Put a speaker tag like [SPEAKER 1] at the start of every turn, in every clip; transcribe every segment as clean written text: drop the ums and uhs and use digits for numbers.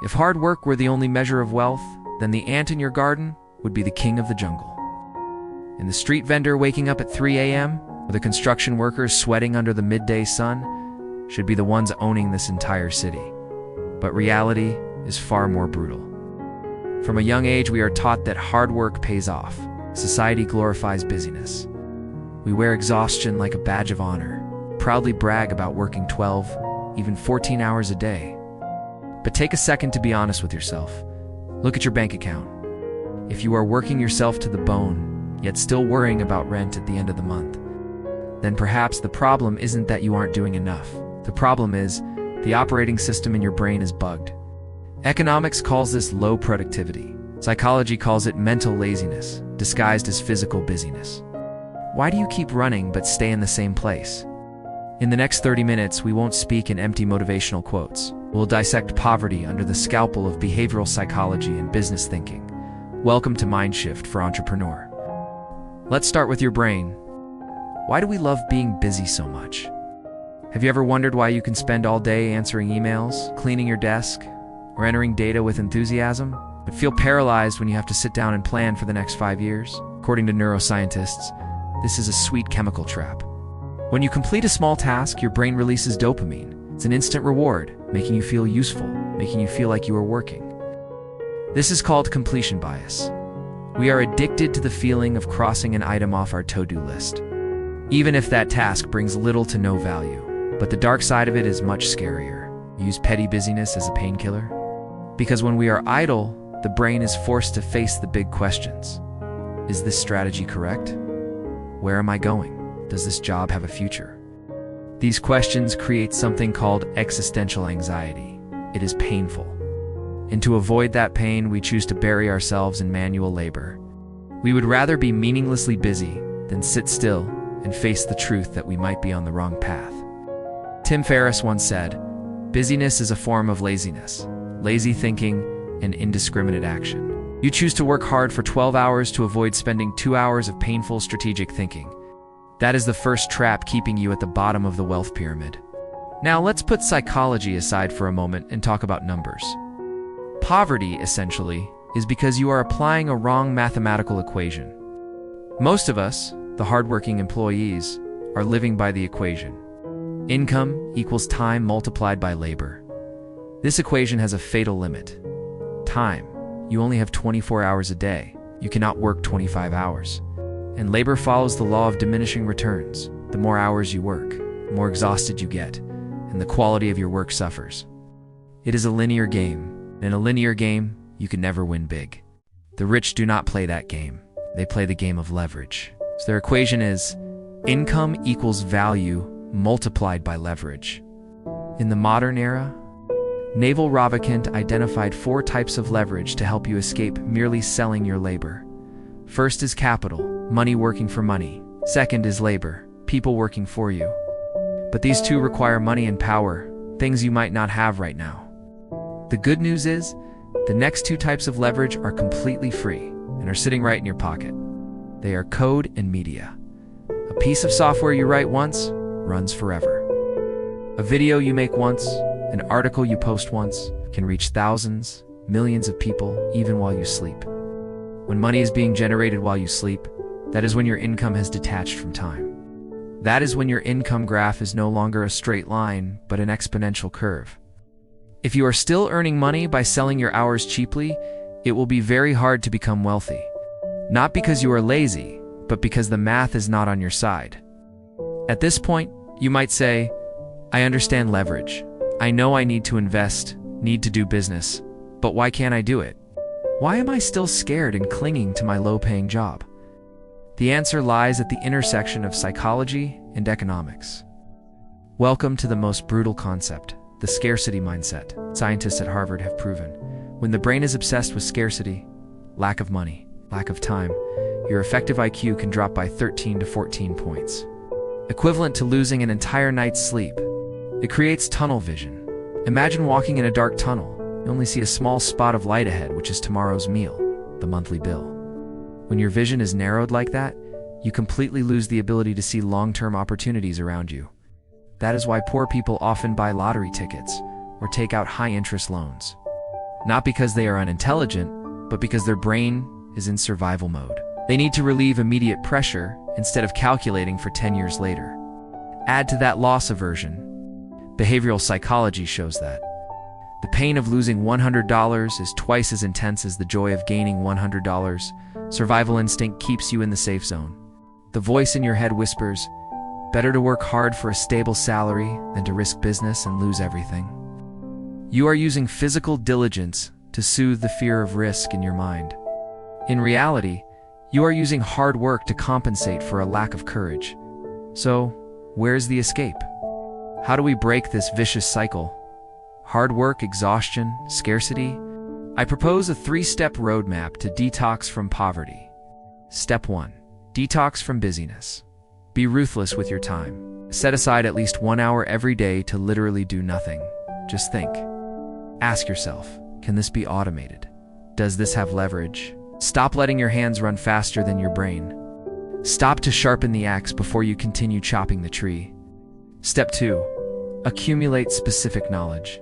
[SPEAKER 1] If hard work were the only measure of wealth, then the ant in your garden would be the king of the jungle. And the street vendor waking up at 3 a.m., or the construction workers sweating under the midday sun, should be the ones owning this entire city. But reality is far more brutal. From a young age, we are taught that hard work pays off. Society glorifies busyness. We wear exhaustion like a badge of honor, proudly brag about working 12, even 14 hours a day. But take a second to be honest with yourself. Look at your bank account. If you are working yourself to the bone, yet still worrying about rent at the end of the month, then perhaps the problem isn't that you aren't doing enough. The problem is, the operating system in your brain is bugged. Economics calls this low productivity. Psychology calls it mental laziness, disguised as physical busyness. Why do you keep running but stay in the same place? In the next 30 minutes, we won't speak in empty motivational quotes. We'll dissect poverty under the scalpel of behavioral psychology and business thinking. Welcome to Mindshift for Entrepreneur. Let's start with your brain. Why do we love being busy so much? Have you ever wondered why you can spend all day answering emails, cleaning your desk, or entering data with enthusiasm, but feel paralyzed when you have to sit down and plan for the next 5 years? According to neuroscientists, this is a sweet chemical trap. When you complete a small task, your brain releases dopamine. It's an instant reward, making you feel useful, making you feel like you are working. This is called completion bias. We are addicted to the feeling of crossing an item off our to-do list, even if that task brings little to no value. But the dark side of it is much scarier. We use petty busyness as a painkiller. Because when we are idle, the brain is forced to face the big questions. Is this strategy correct? Where am I going? Does this job have a future? These questions create something called existential anxiety. It is painful. And to avoid that pain, we choose to bury ourselves in manual labor. We would rather be meaninglessly busy than sit still and face the truth that we might be on the wrong path. Tim Ferriss once said, "Busyness is a form of laziness, lazy thinking, and indiscriminate action." You choose to work hard for 12 hours to avoid spending 2 hours of painful strategic thinking. That is the first trap keeping you at the bottom of the wealth pyramid. Now let's put psychology aside for a moment and talk about numbers. Poverty, essentially, is because you are applying a wrong mathematical equation. Most of us, the hardworking employees, are living by the equation. Income equals time multiplied by labor. This equation has a fatal limit. Time. You only have 24 hours a day. You cannot work 25 hours. And labor follows the law of diminishing returns. The more hours you work, the more exhausted you get, and the quality of your work suffers. It is a linear game. In a linear game, you can never win big. The rich do not play that game. They play the game of leverage. So their equation is income equals value multiplied by leverage. In the modern era, Naval Ravikant identified 4 types of leverage to help you escape merely selling your labor. First is capital, money working for money. Second is labor, people working for you. But these two require money and power, things you might not have right now. The good news is, the next 2 types of leverage are completely free and are sitting right in your pocket. They are code and media. A piece of software you write once runs forever. A video you make once, an article you post once, can reach thousands, millions of people, even while you sleep. When money is being generated while you sleep, that is when your income has detached from time. That is when your income graph is no longer a straight line, but an exponential curve. If you are still earning money by selling your hours cheaply, it will be very hard to become wealthy. Not because you are lazy, but because the math is not on your side. At this point, you might say, I understand leverage. I know I need to invest, need to do business, but why can't I do it? Why am I still scared and clinging to my low-paying job? The answer lies at the intersection of psychology and economics. Welcome to the most brutal concept, the scarcity mindset. Scientists at Harvard have proven, when the brain is obsessed with scarcity, lack of money, lack of time, your effective IQ can drop by 13 to 14 points. Equivalent to losing an entire night's sleep. It creates tunnel vision. Imagine walking in a dark tunnel. You only see a small spot of light ahead, which is tomorrow's meal, the monthly bill. When your vision is narrowed like that, you completely lose the ability to see long-term opportunities around you. That is why poor people often buy lottery tickets or take out high-interest loans. not because they are unintelligent, but because their brain is in survival mode. They need to relieve immediate pressure instead of calculating for 10 years later. Add to that loss aversion. Behavioral psychology shows that the pain of losing $100 is twice as intense as the joy of gaining $100. Survival instinct keeps you in the safe zone. The voice in your head whispers, better to work hard for a stable salary than to risk business and lose everything. You are using physical diligence to soothe the fear of risk in your mind. In reality, you are using hard work to compensate for a lack of courage. So, where's the escape? How do we break this vicious cycle? Hard work, exhaustion, scarcity? I propose a 3-step roadmap to detox from poverty. Step 1. Detox from busyness. Be ruthless with your time. Set aside at least 1 hour every day to literally do nothing. Just think. Ask yourself, can this be automated? Does this have leverage? Stop letting your hands run faster than your brain. Stop to sharpen the axe before you continue chopping the tree. Step 2. Accumulate specific knowledge.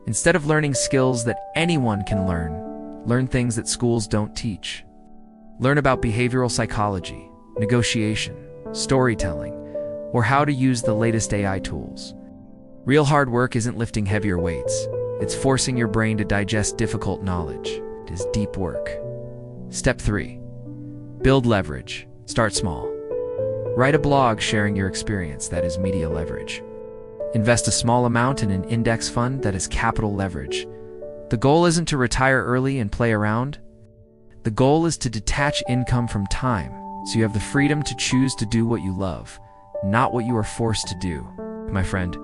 [SPEAKER 1] Instead of learning skills that anyone can learn things that schools don't teach. Learn about behavioral psychology, negotiation, storytelling, or how to use the latest AI tools. Real hard work isn't lifting heavier weights. It's forcing your brain to digest difficult knowledge. It is deep work. Step 3. Build leverage. Start small. Write a blog sharing your experience, that is media leverage. Invest a small amount in an index fund, that is capital leverage. The goal isn't to retire early and play around. The goal is to detach income from time, so you have the freedom to choose to do what you love, not what you are forced to do. My friend,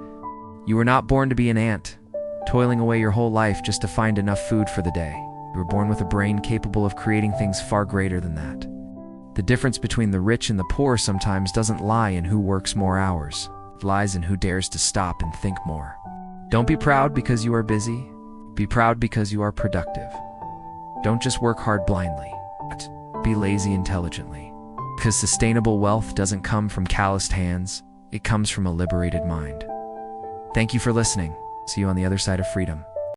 [SPEAKER 1] you were not born to be an ant, toiling away your whole life just to find enough food for the day. You were born with a brain capable of creating things far greater than that. The difference between the rich and the poor sometimes doesn't lie in who works more hours. It lies in who dares to stop and think more. Don't be proud because you are busy. Be proud because you are productive. Don't just work hard blindly, but be lazy intelligently. Because sustainable wealth doesn't come from calloused hands, it comes from a liberated mind. Thank you for listening. See you on the other side of freedom.